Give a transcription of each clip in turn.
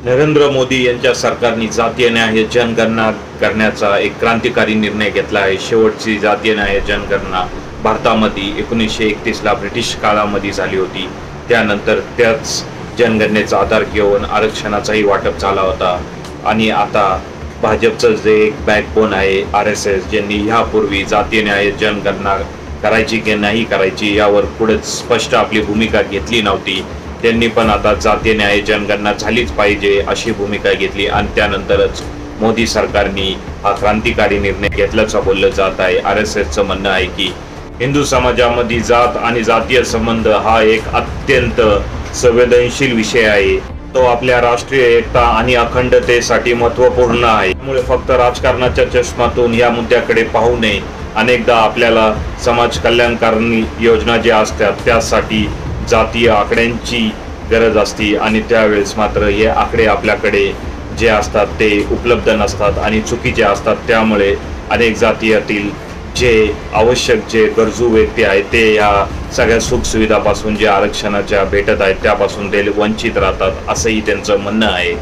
नरेंद्र मोदी यांच्या सरकारने जातीय न्याय जनगणना करण्याचा एक क्रांतिकारी निर्णय घेतला आहे। शेवटची जातीय न्याय जनगणना भारतामध्ये 1931ला ब्रिटिश काळामध्ये झाली होती। त्यानंतर त्याच जनगणनेचा आधार घेऊन आरक्षणाचाही वाटप झाला होता आणि आता भाजपचं जे एक बॅकबोन आहे RSS, ज्यांनी ह्यापूर्वी जातीय न्याय जनगणना करायची की नाही करायची यावर पुढे स्पष्ट आपली भूमिका घेतली नव्हती, त्यांनी पण आता जातीय न्याय जनगणना झालीच पाहिजे अशी भूमिका घेतली आणि त्यानंतरच मोदी सरकारने हा क्रांतिकारी निर्णय घेतल्याचं बोललं जात आहे। RSSचं म्हणणं आहे की हिंदू समाजामध्ये जात आणि जातीय संबंध हा एक अत्यंत संवेदनशील विषय आहे। तो आपल्या राष्ट्रीय एकता आणि अखंडतेसाठी महत्त्वपूर्ण आहे। त्यामुळे फक्त राजकारणाच्या चष्मातून या मुद्द्याकडे पाहू नये। अनेकदा आपल्याला समाज कल्याणकारी योजना ज्या असतात त्यासाठी जातीय आकड्यांची गरज असते आणि त्यावेळेस मात्र हे आकडे आपल्याकडे जे असतात ते उपलब्ध नसतात आणि चुकीचे असतात। त्यामुळे अनेक जातीयातील जे आवश्यक जे गरजू व्यक्ती आहेत ते या सगळ्या सुखसुविधापासून जे आरक्षणाच्या भेटत आहेत त्यापासून ते वंचित राहतात असंही त्यांचं म्हणणं आहे।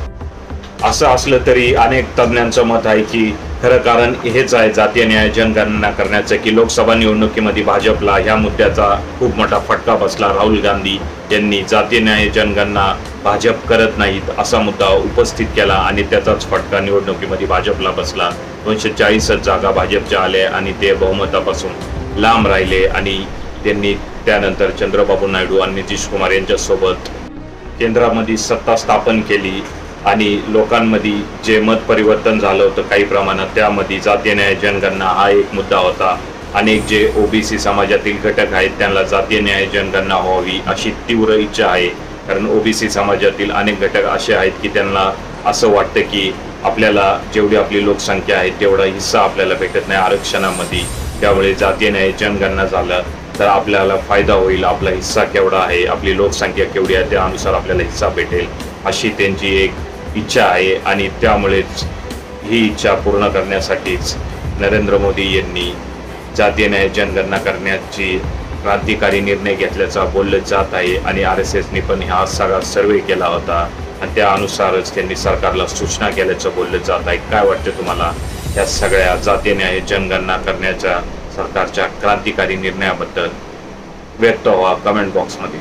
असं असलं तरी अनेक तज्ज्ञांचं मत आहे की खरं कारण हेच आहे जातीय न्याय जनगणना करण्याचं की लोकसभा निवडणुकीमध्ये भाजपला ह्या मुद्द्याचा खूप मोठा फटका बसला। राहुल गांधी यांनी जातीय न्याय जनगणना भाजप करत नाहीत असा मुद्दा उपस्थित केला आणि त्याचाच फटका निवडणुकीमध्ये भाजपला बसला। 240 जागा भाजपच्या आल्या आणि ते बहुमतापासून लांब राहिले आणि त्यांनी त्यानंतर चंद्रबाबू नायडू आणि नितीश कुमार यांच्यासोबत केंद्रामध्ये सत्ता स्थापन केली आणि लोकांमध्ये जे मत परिवर्तन झालं होतं काही प्रमाणात त्यामध्ये जातीय न्याय जनगणना हा एक मुद्दा होता। अनेक जे OBC समाजातील घटक आहेत त्यांना जातीय न्याय जनगणना व्हावी अशी तीव्र इच्छा आहे, कारण OBC समाजातील अनेक घटक असे आहेत की त्यांना असं वाटतं की आपल्याला जेवढी आपली लोकसंख्या आहे तेवढा हिस्सा आपल्याला भेटत नाही आरक्षणामध्ये, त्यामुळे जातीय न्याय जनगणना झालं तर आपल्याला फायदा होईल, आपला हिस्सा केवढा आहे, आपली लोकसंख्या केवढी आहे त्यानुसार आपल्याला हिस्सा भेटेल अशी त्यांची एक इच्छा आहे आणि त्यामुळेच ही इच्छा पूर्ण करण्यासाठीच नरेंद्र मोदी यांनी जातीय न्याय जनगणना करण्याची क्रांतिकारी निर्णय घेतल्याचा बोललं जात आहे आणि RSSने पण हा सगळा सर्वे केला होता आणि त्या अनुसारच त्यांनी सरकारला सूचना केल्याचं बोललं जात आहे। काय वाटतं तुम्हाला या सगळ्या जातीय न्याय जनगणना करण्याच्या सरकारच्या क्रांतिकारी निर्णयाबद्दल? व्यक्त व्हा कमेंट बॉक्समध्ये।